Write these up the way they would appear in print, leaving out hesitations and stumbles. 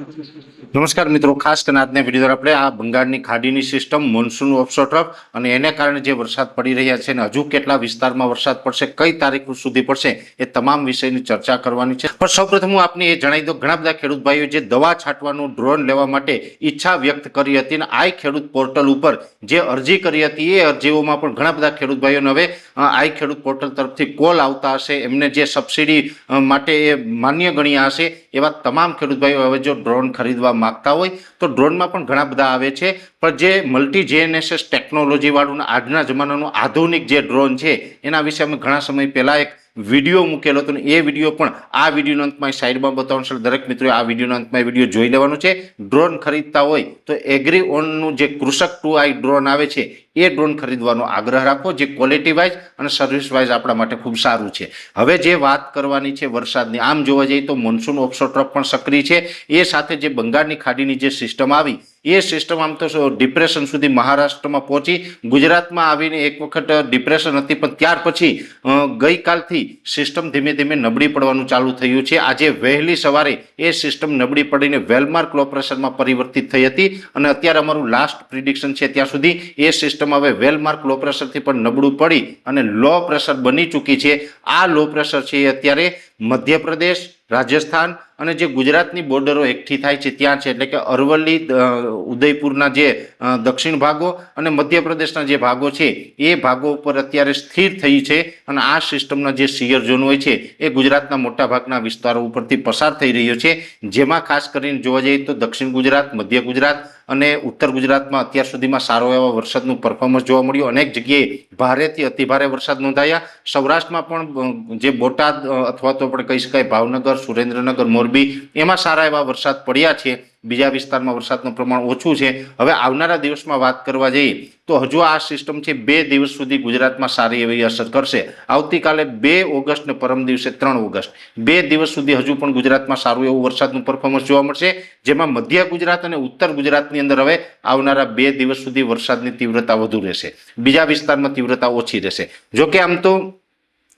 નમસ્કાર મિત્રો, ખાસ કરીને આજના વિડીયો દ્વારા આપણે આ બંગાળની ખાડીની સિસ્ટમ, મોન્સૂન ઓફશોર ટ્રફ અને એને કારણે જે વરસાદ પડી રહ્યા છે અને હજુ કેટલા વિસ્તારમાં વરસાદ પડશે, કઈ તારીખ સુધી પડશે, એ તમામ વિષયની ચર્ચા કરવાની છે। પણ સૌપ્રથમ હું આપને એ જણાવી દઉં, ઘણા બધા ખેડૂત ભાઈઓ જે દવા છાંટવાનું ડ્રોન લેવા માટે ઈચ્છા વ્યક્ત કરી હતી અને આઈ ખેડૂત પોર્ટલ ઉપર જે અરજી કરી હતી એ અરજીઓમાં પણ ઘણા બધા ખેડૂત ભાઈઓને હવે આઈ ખેડૂત પોર્ટલ તરફથી કોલ આવતા હશે। એમને જે સબસિડી માટે એ માન્ય ગણ્યા હશે એવા તમામ ખેડૂત ભાઈઓ હવે જો ડ્રોન ખરીદવા માંગતા હોય તો ડ્રોનમાં પણ ઘણા બધા આવે છે, પણ જે મલ્ટી જીએનએસએસ ટેકનોલોજી વાળું આજના જમાનાનું આધુનિક જે ડ્રોન છે એના વિશે અમે ઘણા સમય પહેલા એક વિડીયો મૂકેલો હતો ને એ વિડીયો પણ આ વિડીયોના અંતમાં સાઈડમાં બતાવવાનું છે। દરેક મિત્રોએ આ વિડીયોના અંતમાં વિડીયો જોઈ લેવાનો છે। ડ્રોન ખરીદતા હોય તો એગ્રી ઓનનું જે કૃષક 2i ડ્રોન આવે છે એ ડ્રોન ખરીદવાનો આગ્રહ રાખો, જે ક્વોલિટી વાઇઝ અને સર્વિસ વાઇઝ આપણા માટે ખૂબ સારું છે। હવે જે વાત કરવાની છે વરસાદની, આમ જોવા જઈએ તો મોન્સૂન ઓફશોર ટ્રફ પણ સક્રિય છે, એ સાથે જે બંગાળની ખાડીની જે સિસ્ટમ આવી એ સિસ્ટમ આમ તો ડિપ્રેશન સુધી મહારાષ્ટ્રમાં પહોંચી, ગુજરાતમાં આવીને એક વખત ડિપ્રેશન હતી, પણ ત્યાર પછી ગઈકાલથી સિસ્ટમ ધીમે ધીમે નબળી પડવાનું ચાલુ થયું છે। આજે વહેલી સવારે એ સિસ્ટમ નબળી પડીને વેલમાર્ક લો પ્રેશરમાં પરિવર્તિત થઈ હતી અને અત્યારે અમારું લાસ્ટ પ્રિડિક્શન છે ત્યાં સુધી એ સિસ્ટમ હવે વેલમાર્ક લો પ્રેશરથી પણ નબળું પડી અને લો પ્રેશર બની ચૂકી છે। આ લો પ્રેશર છે એ અત્યારે મધ્યપ્રદેશ, રાજસ્થાન અને જે ગુજરાતની બોર્ડરો એકઠી થાય છે ત્યાં છે, એટલે કે અરવલ્લી, ઉદયપુરના જે દક્ષિણ ભાગો અને મધ્યપ્રદેશના જે ભાગો છે એ ભાગો ઉપર અત્યારે સ્થિર થઈ છે અને આ સિસ્ટમના જે શિયર ઝોન હોય છે એ ગુજરાતના મોટા ભાગના વિસ્તારો ઉપરથી પસાર થઈ રહ્યો છે, જેમાં ખાસ કરીને જોવા જઈએ તો દક્ષિણ ગુજરાત, મધ્ય ગુજરાત અને ઉત્તર ગુજરાતમાં અત્યાર સુધીમાં સારો એવા વરસાદનું પરફોર્મન્સ જોવા મળ્યું। અનેક જગ્યાએ ભારેથી અતિભારે વરસાદ નોંધાયા। સૌરાષ્ટ્રમાં પણ જે બોટાદ અથવા તો આપણે કહી શકાય ભાવનગર, સુરેન્દ્રનગર, મોરબી એમાં સારા એવા વરસાદ પડ્યા છે। બીજા વિસ્તારમાં વરસાદનું પ્રમાણ ઓછું છે। હવે આવનારા દિવસમાં વાત કરવા જઈએ તો હજુ આ સિસ્ટમ છે 2 દિવસ સુધી ગુજરાતમાં સારી એવી અસર કરશે। આવતીકાલે 2 ઓગસ્ટ ને પરમ દિવસે 3 ઓગસ્ટ 2 દિવસ સુધી હજુ પણ ગુજરાતમાં સારું એવું વરસાદનું પરફોર્મન્સ જોવા મળશે, જેમાં મધ્ય ગુજરાત અને ઉત્તર ગુજરાતની અંદર હવે આવનારા 2 દિવસ સુધી વરસાદની તીવ્રતા વધુ રહેશે, બીજા વિસ્તારમાં તીવ્રતા ઓછી રહેશે। જોકે આમ તો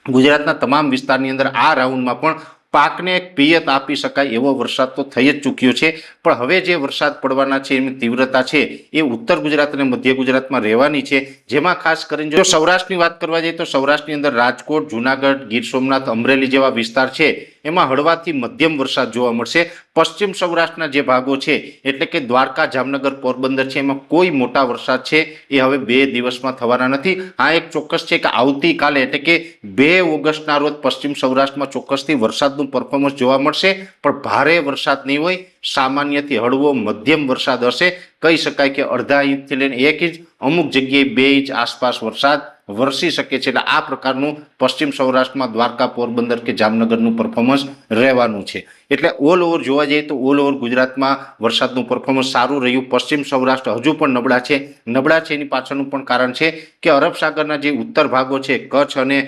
ગુજરાતના તમામ વિસ્તારની અંદર આ રાઉન્ડમાં પણ પાકને એક પિયત આપી શકાય એવો વરસાદ તો થઈ જ ચૂક્યો છે, પણ હવે જે વરસાદ પડવાના છે એની તીવ્રતા છે એ ઉત્તર ગુજરાત અને મધ્ય ગુજરાતમાં રહેવાની છે, જેમાં ખાસ કરીને જો સૌરાષ્ટ્રની વાત કરવા જઈએ તો સૌરાષ્ટ્રની અંદર રાજકોટ, જુનાગઢ, ગીર સોમનાથ, અમરેલી જેવા વિસ્તાર છે એમાં હળવાથી મધ્યમ વરસાદ જોવા મળશે। પશ્ચિમ સૌરાષ્ટ્રના જે ભાગો છે એટલે કે દ્વારકા, જામનગર, પોરબંદર છે એમાં કોઈ મોટા વરસાદ છે એ હવે 2 દિવસમાં થવાના નથી। આ એક ચોક્કસ છે કે આવતીકાલે એટલે કે 2 ઓગસ્ટના રોજ પશ્ચિમ સૌરાષ્ટ્રમાં ચોક્કસથી વરસાદનું પરફોર્મન્સ જોવા મળશે, પણ ભારે વરસાદ નહીં હોય, સામાન્યથી હળવો મધ્યમ વરસાદ હશે। કહી શકાય કે અડધા ઇંચથી લઈને 1 ઇંચ, અમુક જગ્યાએ 2 ઇંચ આસપાસ વરસાદ વરસી શકે છે। એટલે આ પ્રકારનું પશ્ચિમ સૌરાષ્ટ્રમાં દ્વારકા, પોરબંદર કે જામનગરનું પરફોર્મન્સ રહેવાનું છે। એટલે ઓલ ઓવર જોવા જઈએ તો ઓલ ઓવર ગુજરાતમાં વરસાદનું પરફોર્મન્સ સારું રહ્યું। પશ્ચિમ સૌરાષ્ટ્ર હજુ પણ નબળા છે એની પાછળનું પણ કારણ છે કે અરબ સાગરના જે ઉત્તર ભાગો છે, કચ્છ અને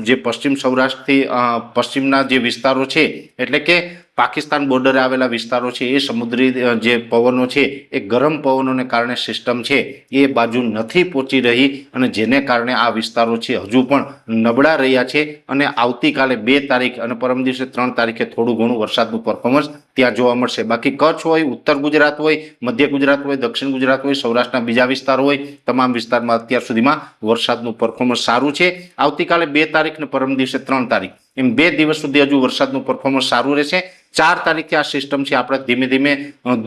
જે પશ્ચિમ સૌરાષ્ટ્રથી પશ્ચિમના જે વિસ્તારો છે એટલે કે પાકિસ્તાન બોર્ડરે આવેલા વિસ્તારો છે એ સમુદ્રી જે પવનો છે એ ગરમ પવનોને કારણે સિસ્ટમ છે એ બાજુ નથી પહોંચી રહી અને જેને કારણે આ વિસ્તારો છે હજુ પણ નબળા રહ્યા છે અને આવતીકાલે 2 તારીખ અને પરમ દિવસે 3 તારીખે થોડું ઘણું વરસાદનું પરફોર્મન્સ ત્યાં જોવા મળશે। બાકી કચ્છ હોય, ઉત્તર ગુજરાત હોય, મધ્ય ગુજરાત હોય, દક્ષિણ ગુજરાત હોય, સૌરાષ્ટ્રના બીજા વિસ્તારો હોય, તમામ વિસ્તારમાં અત્યાર સુધીમાં વરસાદનું પરફોર્મન્સ સારું છે। આવતીકાલે 2 તારીખ અને પરમ દિવસે 3 તારીખ એમ 2 દિવસ સુધી હજુ વરસાદનું પરફોર્મન્સ સારું રહેશે। 4 તારીખથી આ સિસ્ટમ છે આપણે ધીમે ધીમે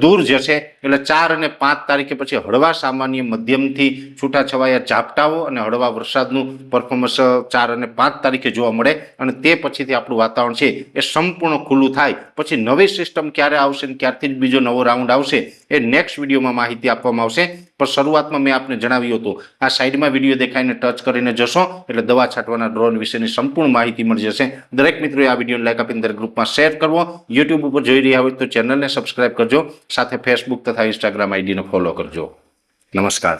દૂર જશે, એટલે 4 અને 5 તારીખે પછી હળવા સામાન્ય મધ્યમથી છૂટાછવાયા ઝાપટાઓ અને હળવા વરસાદનું પરફોર્મન્સ 4 અને 5 તારીખે જોવા મળે અને તે પછીથી આપણું વાતાવરણ છે એ સંપૂર્ણ ખુલ્લું થાય। પછી નવી સિસ્ટમ ક્યારે આવશે અને ક્યારથી જ બીજો નવો રાઉન્ડ આવશે એ નેક્સ્ટ વિડીયોમાં માહિતી આપવામાં આવશે। પણ શરૂઆતમાં મેં આપને જણાવ્યું હતું, આ સાઈડમાં વિડીયો દેખાઈને ટચ કરીને જશો એટલે દવા છાંટવાના ડ્રોન વિશેની સંપૂર્ણ માહિતી મળી જશે। દરેક મિત્રોએ આ વિડીયોને લાઈક આપીને દરેક ગ્રુપમાં શેર કરવો, યુટ્યુબ ઉપર જોઈ રહ્યા હોય તો ચેનલને સબસ્ક્રાઇબ કરજો, સાથે ફેસબુક તથા ઇન્સ્ટાગ્રામ આઈડીને ફોલો કરજો। નમસ્કાર।